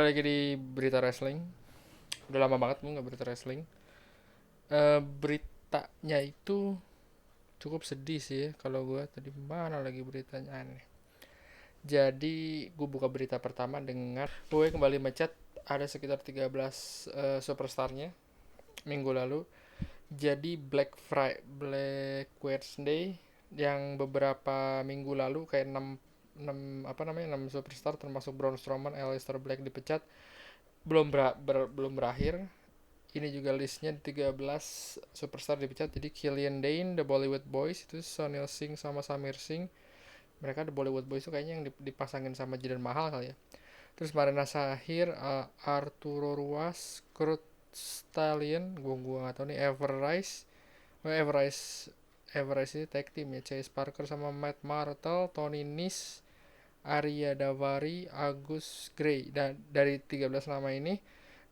Kembali lagi di berita wrestling. Udah lama banget gue nggak berita wrestling. Beritanya itu cukup sedih sih ya. Kalau gue tadi mana lagi beritanya aneh. Jadi gue buka berita pertama dengan gue kembali mecat ada sekitar 13 superstarnya minggu lalu. Jadi Black Wednesday yang beberapa minggu lalu kayak 6 6 superstar termasuk Braun Strowman, Aleister Black dipecat belum berakhir. Ini juga listnya 13 superstar dipecat. Jadi Killian Dane, The Bollywood Boys itu Sonil Singh sama Samir Singh. Mereka The Bollywood Boys itu kayaknya yang dipasangin sama Jidan Mahal kali ya. Terus Marina Sahir, Arturo Ruas, Kurt Stallion, gua nggak tahu nih, Everrise ini tag team ya. Chase Parker sama Matt Martel, Tony Nese, Arya Davari, Agus Gray. Dan dari 13 nama ini,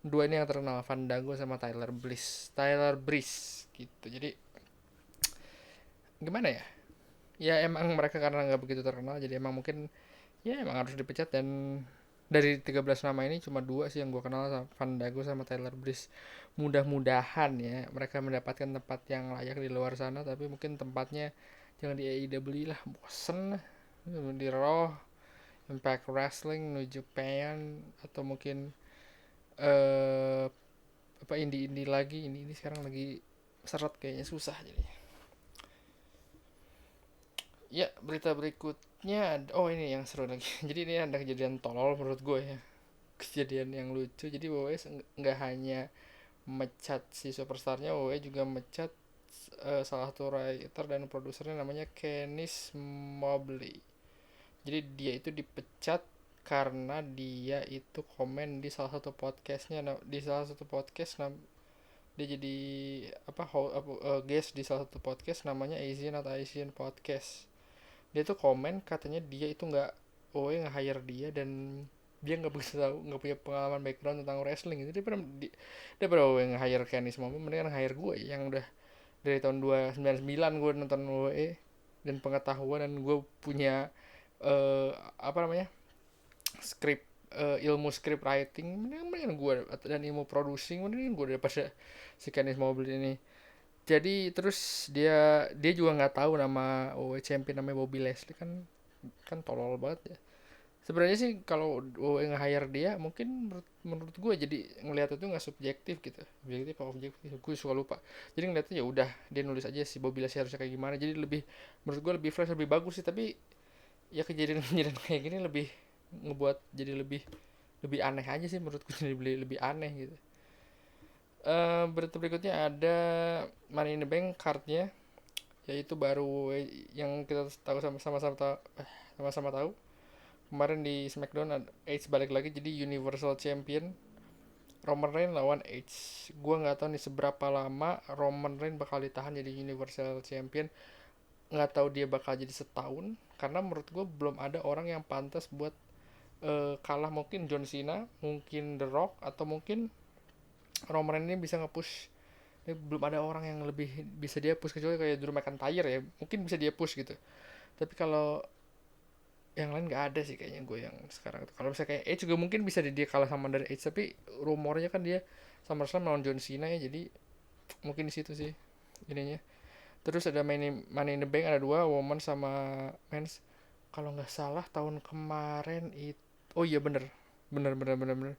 dua ini yang terkenal, Fandango sama Tyler Breeze gitu. Jadi gimana ya, ya emang mereka karena nggak begitu terkenal, jadi emang mungkin ya emang harus dipecat. Dan dari 13 nama ini cuma dua sih yang gue kenal, Fandango sama Tyler Breeze. Mudah-mudahan ya mereka mendapatkan tempat yang layak di luar sana, tapi mungkin tempatnya jangan di AEW lah, bosen lah. Di Raw, Impact Wrestling, New Japan, atau mungkin eh apa indie lagi. Ini sekarang lagi seret, kayaknya susah jadinya. Ya, berita berikutnya oh ini yang seru lagi. Jadi ini ada kejadian tolol menurut gue ya, kejadian yang lucu. Jadi WWE nggak hanya mecat si superstarnya, WWE juga mecat salah satu writer dan produsernya, namanya Kenis Mobley. Jadi dia itu dipecat karena dia itu komen di salah satu podcastnya, di salah satu podcast dia jadi guest di salah satu podcast namanya Asian atau Asian Podcast. Dia tuh komen katanya dia itu nggak nge-hire dia, dan dia nggak bisa tahu, nggak punya pengalaman background tentang wrestling gitu. Dia pernah nge-hire Kenny semua, mendingan hire gue yang udah dari tahun 299 gue nonton WWE dan pengetahuan, dan gue punya eh apa namanya skrip ilmu script writing. Mendingan gue, dan ilmu producing, mendingan gue daripada si Kenny Mobley ini. Jadi terus dia juga nggak tahu nama WWE champion namanya Bobby Lashley. Kan tolol banget ya. Sebenarnya sih kalau WWE nge-hire dia, mungkin menurut gue jadi ngelihat itu nggak subjektif gitu. Objektif apa objektif, gue suka lupa. Jadi ngeliatnya ya udah, dia nulis aja si Bobby Lashley harusnya kayak gimana. Jadi lebih, menurut gue lebih fresh, lebih bagus sih. Tapi ya kejadian-kejadian kayak gini lebih ngebuat jadi lebih lebih aneh aja sih menurutku. Jadi lebih aneh gitu. Berita berikutnya ada Money in the Bank cardnya, yaitu baru yang kita tahu sama-sama tahu. Kemarin di SmackDown Edge balik lagi jadi Universal Champion. Roman Reigns lawan Edge. Gua nggak tahu nih seberapa lama Roman Reigns bakal ditahan jadi Universal Champion. Nggak tahu dia bakal jadi setahun, karena menurut gue belum ada orang yang pantas buat kalah. Mungkin John Cena, mungkin The Rock, atau mungkin Roman Reigns ini bisa nge-push. Ini belum ada orang yang lebih bisa dia push, kecuali kayak Drew McIntyre ya, mungkin bisa dia push gitu. Tapi kalau yang lain nggak ada sih kayaknya gue yang sekarang itu. Kalau misalnya kayak Edge juga mungkin bisa dia kalah sama dari Edge, tapi rumornya kan dia SummerSlam lawan John Cena ya, jadi mungkin di situ sih ininya. Terus ada Money in the Bank, ada dua, woman sama men's. Kalau nggak salah tahun kemarin itu, oh iya bener bener bener bener bener,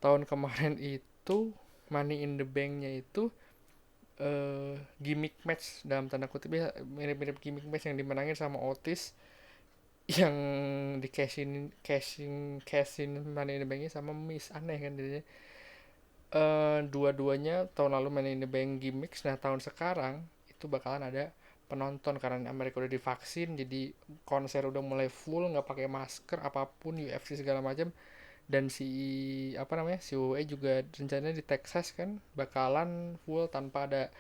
tahun kemarin itu Money in the Bank-nya itu gimmick match dalam tanda kutip ya, mirip-mirip gimmick match yang dimenangin sama Otis, yang di cashin Money in the Bank-nya sama Miss. Aneh kan jadinya. Dua-duanya tahun lalu Money in the Bank gimmicks. Nah tahun sekarang itu bakalan ada penonton karena Amerika udah divaksin, jadi konser udah mulai full, nggak pakai masker apapun, UFC segala macam. Dan si apa namanya si WWE juga rencananya di Texas kan bakalan full tanpa ada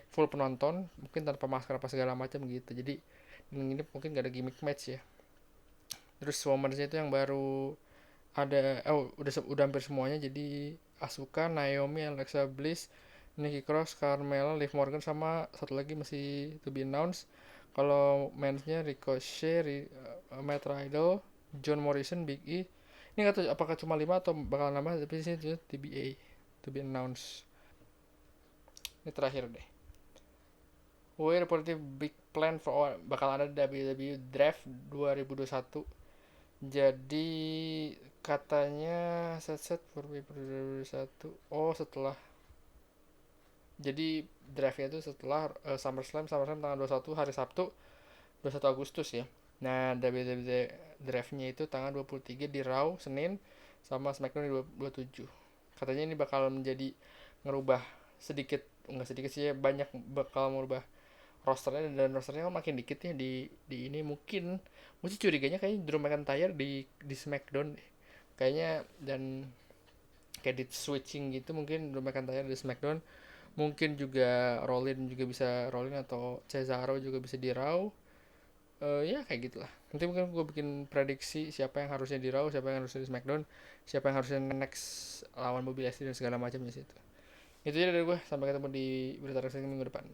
full penonton, mungkin tanpa masker apa segala macam gitu. Jadi ini mungkin gak ada gimmick match ya. Terus women's itu yang baru ada, udah hampir semuanya. Jadi Asuka, Naomi, Alexa Bliss, Nikki Cross, Carmella, Liv Morgan, sama satu lagi masih to be announced. Kalau mensnya Ricochet, Matt Riddle, John Morrison, Big E. Ini Ini nggak tahu apakah cuma 5 atau bakal nambah, tapi sih itu TBA, to be announced. Ini terakhir deh. We reported big plan for bakal ada WWE Draft 2021. Jadi katanya set for 2021. Oh, setelah. Jadi draftnya itu setelah SummerSlam tanggal 21 hari Sabtu 21 Agustus ya. Nah, WWE draftnya itu tanggal 23 di Raw Senin, sama SmackDown di 27. Katanya ini bakal menjadi ngerubah sedikit, enggak sedikit sih ya, banyak bakal merubah rosternya, dan rosternya kan makin dikit ya di ini. Mungkin curiganya kayaknya Drew McIntyre di SmackDown deh. Kayaknya, dan kayak di switching gitu, mungkin Drew McIntyre di SmackDown, mungkin juga Rollins juga bisa Rollins atau Cesaro juga bisa di Raw. Ya kayak gitulah. Nanti mungkin gue bikin prediksi siapa yang harusnya di Raw, siapa yang harusnya di SmackDown, siapa yang harusnya next lawan Bobby Lashley dan segala macamnya situ. Itu aja dari gue. Sampai ketemu di berita wrestling minggu depan.